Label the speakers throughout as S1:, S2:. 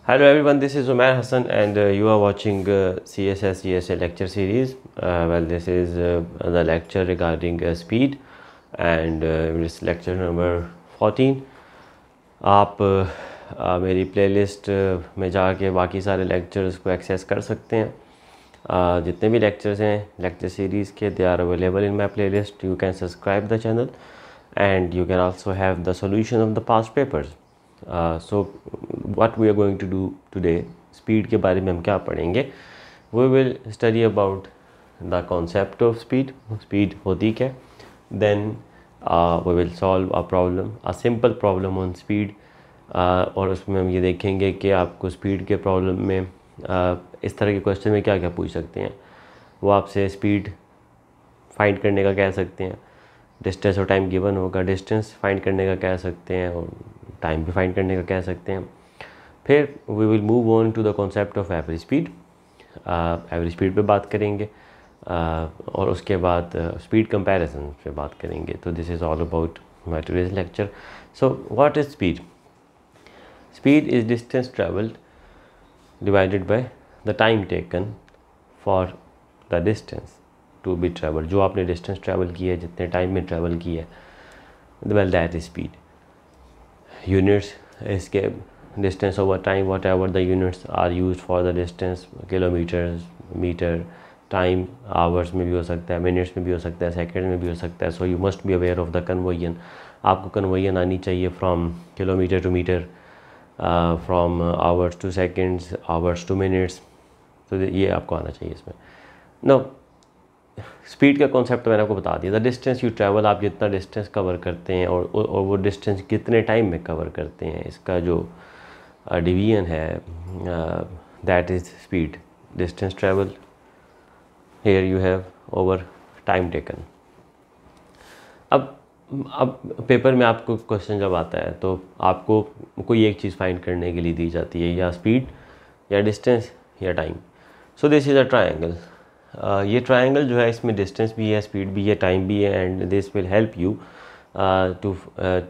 S1: Hello everyone, this is Umair Hassan and you are watching CSS ESA lecture series. This is the lecture regarding speed and this lecture number 14. आप मेरी playlist में जाके बाकी सारे lectures को access कर सकते हैं। जितने भी लेक्चर्स हैं लेक्चर सीरीज़ के, they are available in my playlist. You can subscribe the channel and you can also have the solution of the past papers. So what we are going to do today, speed के बारे में हम क्या पढ़ेंगे? We will study about the concept of speed. Speed होती क्या? Then we will solve a problem, a simple problem on speed. और उसमें हम ये देखेंगे कि आपको स्पीड के प्रॉब्लम में इस तरह के क्वेश्चन में क्या क्या पूछ सकते हैं. वो आपसे स्पीड फाइंड करने का कह सकते हैं, डिस्टेंस और टाइम गिवन होगा, डिस्टेंस फाइंड करने का कह सकते हैं और टाइम भी फाइंड करने का कह सकते हैं. फिर we will move on to the concept of average speed. Average speed पे बात करेंगे और उसके बाद स्पीड कंपैरिजन पे बात करेंगे. तो this is all about my today's lecture. So what is speed? Speed is distance travelled divided by the time taken for the distance to be travel. जो आपने डिस्टेंस ट्रैवल की है, जितने टाइम में ट्रैवल की है, well that is speed. Units इसके distance over time, whatever the units are use for the distance, kilometres, metre, time hours में भी हो सकता है, मिनट्स में भी हो सकता है, सेकेंड में भी हो सकता है. So you must be aware of the conversion. आपको कन्वर्जन आनी चाहिए from kilometre to metre, from hours to seconds, hours to minutes. तो ये आपको आना चाहिए इसमें. नो, स्पीड का कॉन्सेप्ट मैंने आपको बता दिया. द डिस्टेंस यू ट्रैवल, आप जितना डिस्टेंस कवर करते हैं और वो डिस्टेंस कितने टाइम में कवर करते हैं, इसका जो डिवीजन है that is speed. Distance travel here you have over time taken. अब पेपर में आपको क्वेश्चन जब आता है तो आपको कोई एक चीज़ फाइंड करने के लिए दी जाती है, या स्पीड या डिस्टेंस या time. So this is a triangle. ये ट्रायंगल जो है इसमें डिस्टेंस भी है, स्पीड भी है, टाइम भी है, and this will help you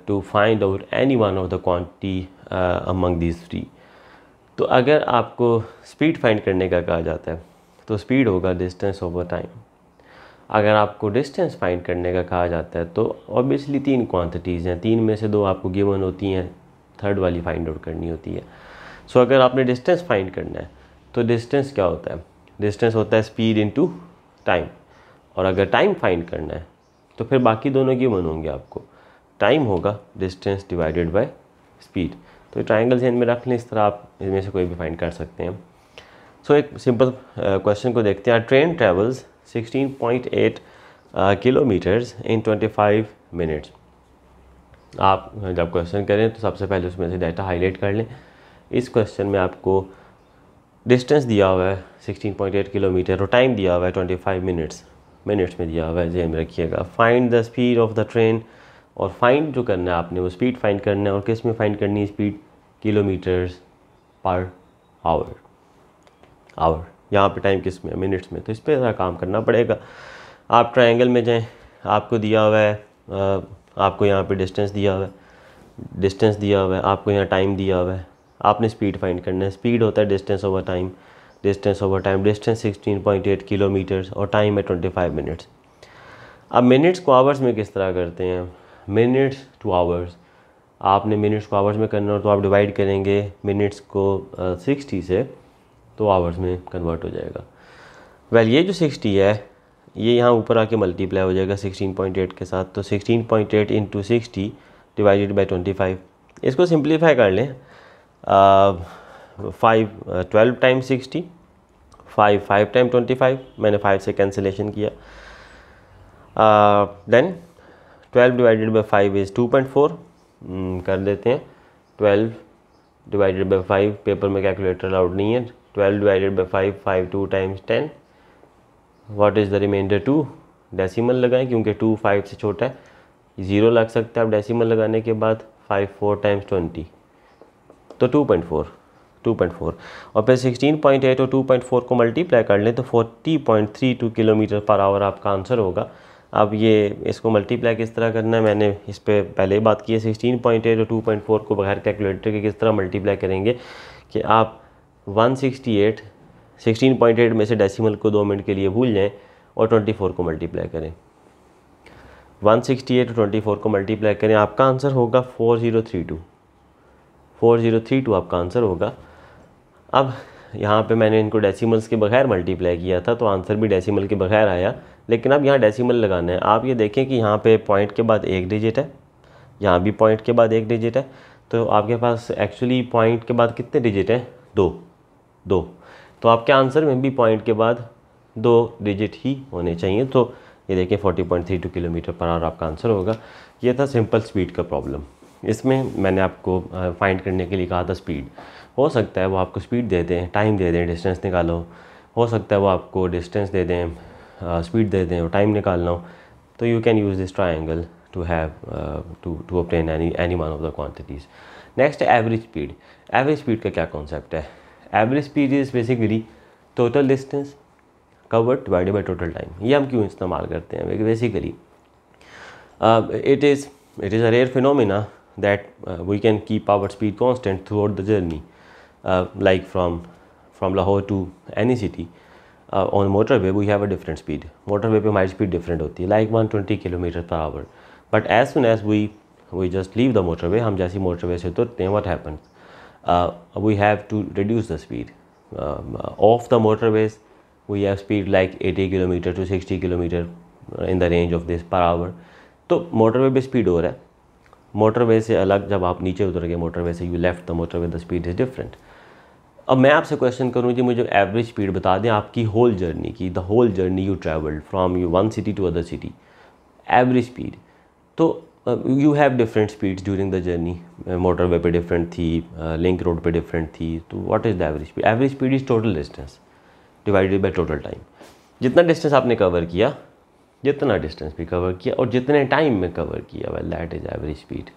S1: to find out any one of the quantity among these three. तो अगर आपको स्पीड फाइंड करने का कहा जाता है तो स्पीड होगा डिस्टेंस ओवर टाइम. अगर आपको डिस्टेंस फाइंड करने का कहा जाता है तो ऑब्वियसली तीन क्वांटिटीज़ हैं, तीन में से दो आपको गिवन होती हैं, थर्ड वाली फाइंड आउट करनी होती है. सो अगर आपने डिस्टेंस फाइंड करना है तो डिस्टेंस क्या होता है? डिस्टेंस होता है स्पीड इनटू टाइम. और अगर टाइम फाइंड करना है तो फिर बाकी दोनों गिवन होंगे आपको. टाइम होगा डिस्टेंस डिवाइडेड बाय स्पीड. तो ट्रायंगल ध्यान में रख लें, इस तरह आप इनमें से कोई भी फाइंड कर सकते हैं. सो एक सिंपल क्वेश्चन को देखते हैं. ट्रेन ट्रेवल्स 16.8 किलोमीटर्स इन 25 मिनट्स. आप जब क्वेश्चन करें तो सबसे पहले उसमें से डाटा हाईलाइट कर लें. इस क्वेश्चन में आपको डिस्टेंस दिया हुआ है 16.8 किलोमीटर और टाइम दिया हुआ है 25 मिनट्स में दिया हुआ है. ध्यान में रखिएगा. Find the speed of the train. और फाइंड जो करना है आपने वो स्पीड फाइंड करना है. और किस में फाइंड करनी है स्पीड? Kilometres per hour. यहाँ पे टाइम किस में? मिनट्स में. तो इस पर ज़रा काम करना पड़ेगा. आप ट्रायंगल में जाएं, आपको दिया हुआ है, आपको यहाँ पे डिस्टेंस दिया हुआ है, आपको यहाँ टाइम दिया हुआ है, आपने स्पीड फाइंड करना है. स्पीड होता है distance over time. Distance 16.8 kilometres और टाइम है 25 मिनट्स. अब मिनट्स को आवर्स में किस तरह करते हैं? Minutes two hours. आपने मिनट्स को आवर्स में करना हो तो आप डिवाइड करेंगे मिनट्स को 60 से, तो आवर्स में कन्वर्ट हो जाएगा. वेल ये जो 60 है ये यहाँ ऊपर आके मल्टीप्लाई हो जाएगा 16.8 के साथ. तो 16.8 इंटू 60 डिवाइडेड बाई 25. इसको सिंप्लीफाई कर लें. 12 टाइम 60, 5 टाइम 25. मैंने 5 से कैंसिलेशन किया. Then 12 divided by 5 is 2.4. कर देते हैं. 12 डिवाइडेड बाई 5, पेपर में कैलकुलेटर अलाउड नहीं है. 12 divided by 5 2 times 10. What is the reminder? 2. Decimal लगाएं क्योंकि 2 5 से छोटा है, 0 लग सकता है. अब डेसिमल लगाने के बाद 5 4 टाइम्स 20, तो 2.4. और फिर 16.8 और 2.4 को मल्टीप्लाई कर लें तो 40.32 किलोमीटर पर आवर आपका आंसर होगा. अब ये इसको मल्टीप्लाई किस तरह करना है मैंने इस पर पहले ही बात की है. 16.8 और 2.4 को बगैर कैलकुलेटर के किस तरह मल्टीप्लाई करेंगे कि आप 16.8 में से डेसिमल को 2 मिनट के लिए भूल जाएं और 24 को मल्टीप्लाई करें। 168 और 24 को मल्टीप्लाई करें, आपका आंसर होगा 4032 आपका आंसर होगा। अब यहाँ पे मैंने इनको डेसिमल्स के बगैर मल्टीप्लाई किया था तो आंसर भी डेसिमल के बगैर आया, लेकिन अब यहाँ डेसिमल लगाना है। आप ये देखें कि यहाँ पे पॉइंट के बाद एक डिजिट है, यहाँ भी पॉइंट के बाद एक डिजिट है, तो आपके पास एक्चुअली पॉइंट के बाद कितने डिजिट हैं? दो। तो आपके आंसर में भी पॉइंट के बाद 2 डिजिट ही होने चाहिए। तो ये देखें 40.32 किलोमीटर पर आवर आपका आंसर होगा। ये था सिंपल स्पीड का प्रॉब्लम। इसमें मैंने आपको फाइंड करने के लिए कहा था स्पीड। हो सकता है वो आपको स्पीड दे दें, टाइम दे दें, डिस्टेंस निकालो। हो सकता है वो आपको डिस्टेंस दे दें, स्पीड दे दें और टाइम निकालना हो। तो you can use this triangle to have to obtain any one of the quantities. Next है एवरेज स्पीड। एवरेज स्पीड का क्या कॉन्सेप्ट है? Average speed is basically total distance covered divided by total time. ये हम क्यों इस्तेमाल करते हैं? Basically it is a rare phenomena that we can keep our speed constant throughout the journey, like from Lahore to any city. On motorway we have a different speed. Motorway पे हमारी speed different होती है, like 120 km/h. But as soon as we just leave the motorway, हम जैसी motorway से उतरते हैं, what happens? We have to reduce the speed. Off the motorways we have speed like 80 km to 60 km in the range of this per hour. तो motorway पे speed हो रहा है, मोटरवे से अलग जब आप नीचे उतर गए मोटरवे से, you left the motorway, the speed is different. अब मैं आपसे क्वेश्चन करूँ जी, मुझे एवरेज स्पीड बता दें आपकी होल जर्नी की, the whole journey you travelled from you one city to other city, average speed. तो you have different speeds during the journey. Motorway पे डिफरेंट थी, लिंक रोड पे डिफरेंट थी। तो what is the average speed? Average speed is total distance divided by total time. जितना distance आपने cover किया, जितना डिस्टेंस भी कवर किया और जितने टाइम में कवर किया, well that is average speed.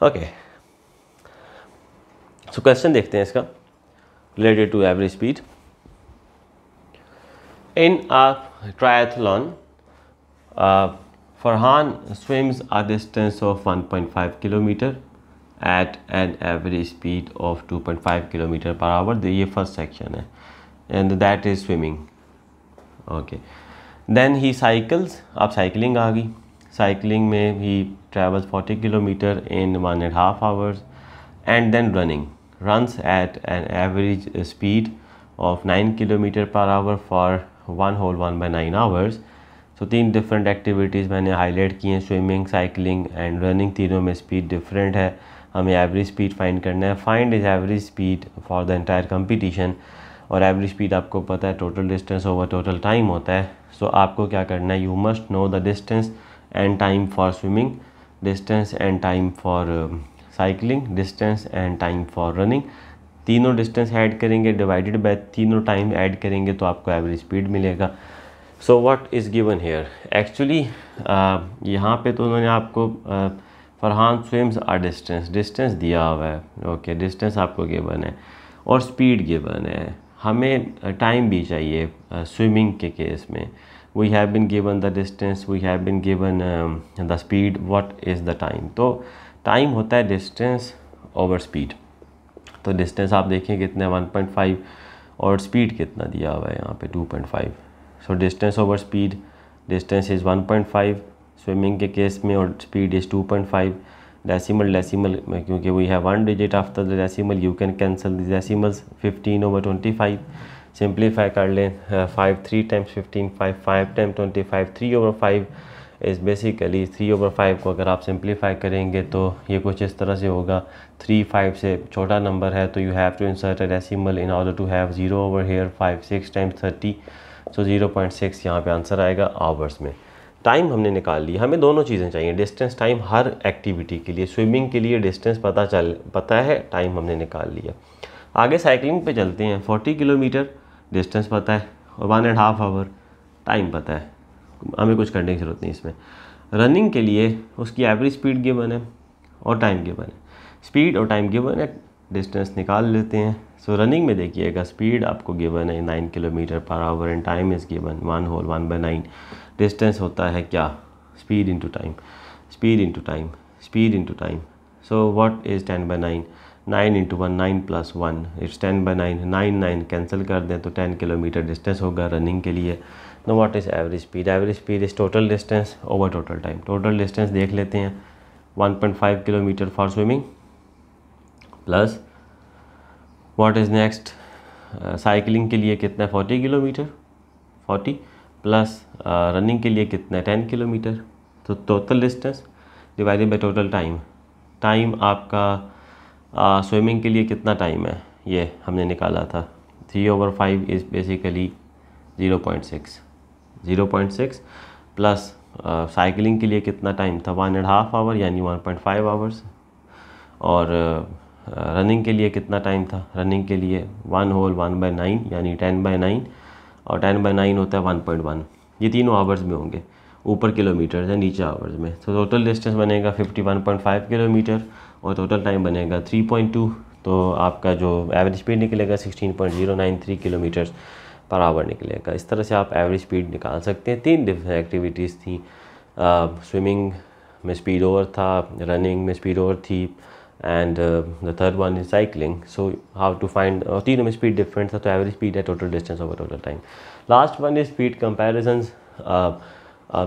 S1: Okay, so question देखते हैं इसका related to average speed. In a triathlon Farhan swims a distance of 1.5 kilometre at an average speed of 2.5 kilometre per hour. ये first section है and that is swimming. Okay, then he cycles, अब cycling आ गई। Cycling में he travels 40 kilometre in 1.5 hours and then runs at an average speed of 9 kilometre per hour for 1/9 hours. तो 3 different activities मैंने highlight की हैं, swimming, cycling and running. तीनों में स्पीड डिफरेंट है, हमें एवरेज स्पीड फाइंड करना है। Find is average speed for the entire competition. और एवरेज स्पीड आपको पता है total distance over total time होता है। सो आपको क्या करना है, you must know the distance and time for swimming, distance and time for cycling, distance and time for running. तीनों डिस्टेंस ऐड करेंगे डिवाइडेड बाय तीनों टाइम ऐड करेंगे तो आपको एवरेज स्पीड मिलेगा। सो what is given here? Actually यहाँ पे तो उन्होंने आपको फरहान स्विम्स आ डिस्टेंस दिया हुआ है। ओके, डिस्टेंस आपको गिवन है और स्पीड गिवन है। हमें टाइम भी चाहिए स्विमिंग के केस में। We have been given the distance, we have been given the speed, what is the time? तो टाइम होता है डिस्टेंस ओवर स्पीड। तो डिस्टेंस आप देखें कितना है 1.5 और स्पीड कितना दिया हुआ है यहाँ पे 2.5। So distance over speed, distance is 1.5 swimming के केस में और स्पीड इज़ 2.5। डेसिमल में क्योंकि we have 1 digit after the decimal, you can cancel the decimals. 15/25 simplify कर लें, 5 3 टाइम्स 15 5 टाइम 25 3/5 इज़ बेसिकली 3/5 को अगर आप सिंप्लीफाई करेंगे तो ये कुछ इस तरह से होगा। 3 5 से छोटा नंबर है तो you have to insert a decimal in order to have 0 over here. 5 6 times 30, so 0.6 यहाँ पे आंसर आएगा आवर्स में। टाइम हमने निकाल लिया। हमें दोनों चीज़ें चाहिए, डिस्टेंस टाइम हर एक्टिविटी के लिए। स्विमिंग के लिए डिस्टेंस पता है, टाइम हमने निकाल लिया। आगे साइकिलिंग पे चलते हैं। 40 किलोमीटर डिस्टेंस पता है और 1.5 आवर टाइम पता है, हमें कुछ करने की ज़रूरत नहीं इसमें। रनिंग के लिए उसकी एवरेज स्पीड गिवन है और टाइम गिवन है। स्पीड और टाइम गिवन है, डिस्टेंस निकाल लेते हैं। सो रनिंग में देखिएगा स्पीड आपको गिवन है 9 kilometre per our and time is given 1/9। Distance होता है क्या? Speed into time, speed into time, speed into time. So what is 10/9? 9 into 1 9 plus 1 it's 10/9 9 9 cancel कर दें तो 10 किलोमीटर डिस्टेंस होगा रनिंग के लिए। Know what is average speed? Average speed is total distance over total time. Total distance देख लेते हैं 1.5 kilometre for swimming plus what is next cycling के लिए कितना है 40 किलोमीटर 40 प्लस रनिंग के लिए कितना है 10 किलोमीटर। तो total distance divided by total time. Time आपका स्विमिंग के लिए कितना टाइम है ये हमने निकाला था 3/5 इज़ बेसिकली 0.6 प्लस साइकिलिंग के लिए कितना टाइम था 1.5 आवर यानी 1.5 आवर्स। और रनिंग के लिए कितना टाइम था? रनिंग के लिए 1/9 यानी 10/9 और 10/9 होता है 1.1। ये तीनों आवर्स में होंगे, ऊपर किलोमीटर है नीचे आवर्स में। तो टोटल डिस्टेंस बनेगा 51.5 किलोमीटर और टोटल टाइम बनेगा 3.2। तो आपका जो एवरेज स्पीड निकलेगा 16.093 किलोमीटर पर आवर निकलेगा। इस तरह से आप एवरेज स्पीड निकाल सकते हैं। 3 डिफरेंट एक्टिविटीज़ थी, स्विमिंग में स्पीड ओवर था, रनिंग में स्पीड ओवर थी and the third one is cycling. So how to find, तीनों में स्पीड डिफरेंट था। तो एवरेज स्पीड है total distance over total time. Last one is speed comparisons.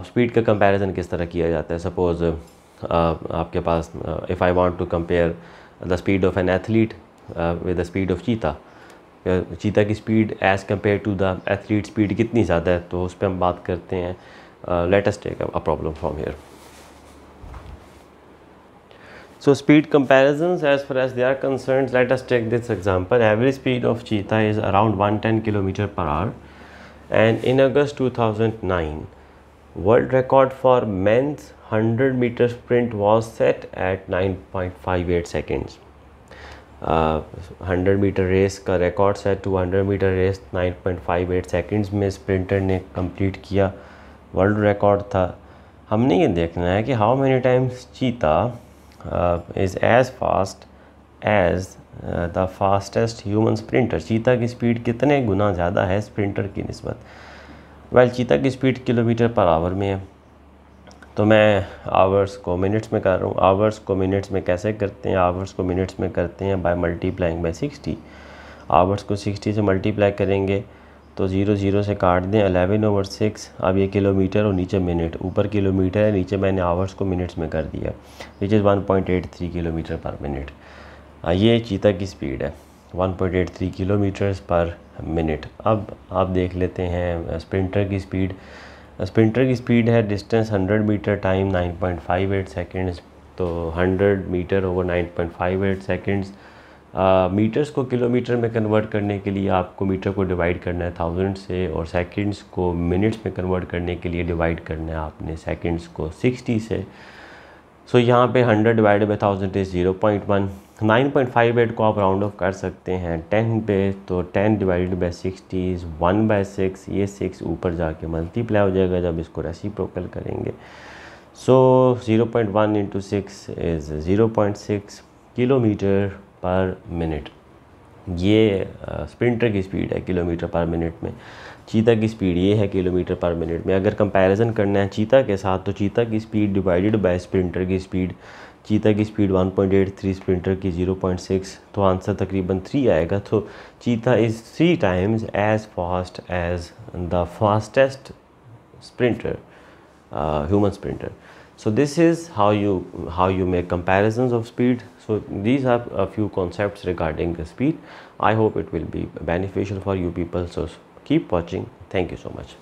S1: Speed का कंपैरिजन किस तरह किया जाता है? सपोज़ आपके पास if I want to compare the speed of an athlete with the speed of चीता, चीता की speed as compared to the athlete speed कितनी ज़्यादा है, तो उस पर हम बात करते हैं। Let us take a problem from here. So speed comparisons as far as they are concerned, let us take this example. Average speed of cheetah is around 110 km per hour, and in August 2009 world record for men's 100-meter sprint was set at 9.58 seconds. 100-meter race का record set 200-meter race 9.58 seconds में sprinter ने complete किया, world record था। हमने ये देखना है कि हाउ मेनी टाइम्स चीता is as fast as the fastest human sprinter। चीता की स्पीड कितने गुना ज़्यादा है स्प्रिंटर की निस्बत? वेल चीता की स्पीड किलोमीटर पर आवर में है, तो मैं आवर्स को मिनट्स में कर रहा हूँ। आवर्स को मिनट्स में कैसे करते हैं? आवर्स को मिनट्स में करते हैं बाय मल्टीप्लाइंग बाय 60। आवर्स को 60 से मल्टीप्लाई करेंगे तो 0 0 से काट दें 11/6। अब ये किलोमीटर और नीचे मिनट, ऊपर किलोमीटर है नीचे मैंने आवर्स को मिनट्स में कर दिया, विच इज़ 1.83 किलोमीटर पर मिनट। ये चीता की स्पीड है 1.83 किलोमीटर्स पर मिनट। अब आप देख लेते हैं स्प्रिंटर की स्पीड। स्प्रिंटर की स्पीड है डिस्टेंस 100 मीटर टाइम 9.58 सेकेंड्स। तो 100 मीटर ओवर 9.58 सेकेंड्स। मीटर्स को किलोमीटर में कन्वर्ट करने के लिए आपको मीटर को डिवाइड करना है 1000 से, और सेकंड्स को मिनट्स में कन्वर्ट करने के लिए डिवाइड करना है आपने सेकंड्स को 60 से। सो यहाँ पे 100 डिवाइड बाई 1000 इज़ 0.1। 9.58 को आप राउंड ऑफ कर सकते हैं 10 पे, तो 10 डिवाइडेड बाई 60 इज़ 1/6। ये 6 ऊपर जाके मल्टीप्लाई हो जाएगा जब इसको रेसिप्रोकल करेंगे। सो 0.1 इंटू 6 इज़ 0.6 किलोमीटर पर मिनट। ये स्प्रिंटर की स्पीड है किलोमीटर पर मिनट में। चीता की स्पीड ये है किलोमीटर पर मिनट में। अगर कंपैरिजन करना है चीता के साथ, तो चीता की स्पीड डिवाइडेड बाय स्प्रिंटर की स्पीड। चीता की स्पीड 1.83, स्प्रिंटर की 0.6, तो आंसर तकरीबन 3 आएगा। तो चीता is 3 times as fast as the fastest sprinter, human sprinter. So this is how you make comparisons of speed. So these are a few concepts regarding the speed. I hope it will be beneficial for you people. So keep watching. Thank you so much.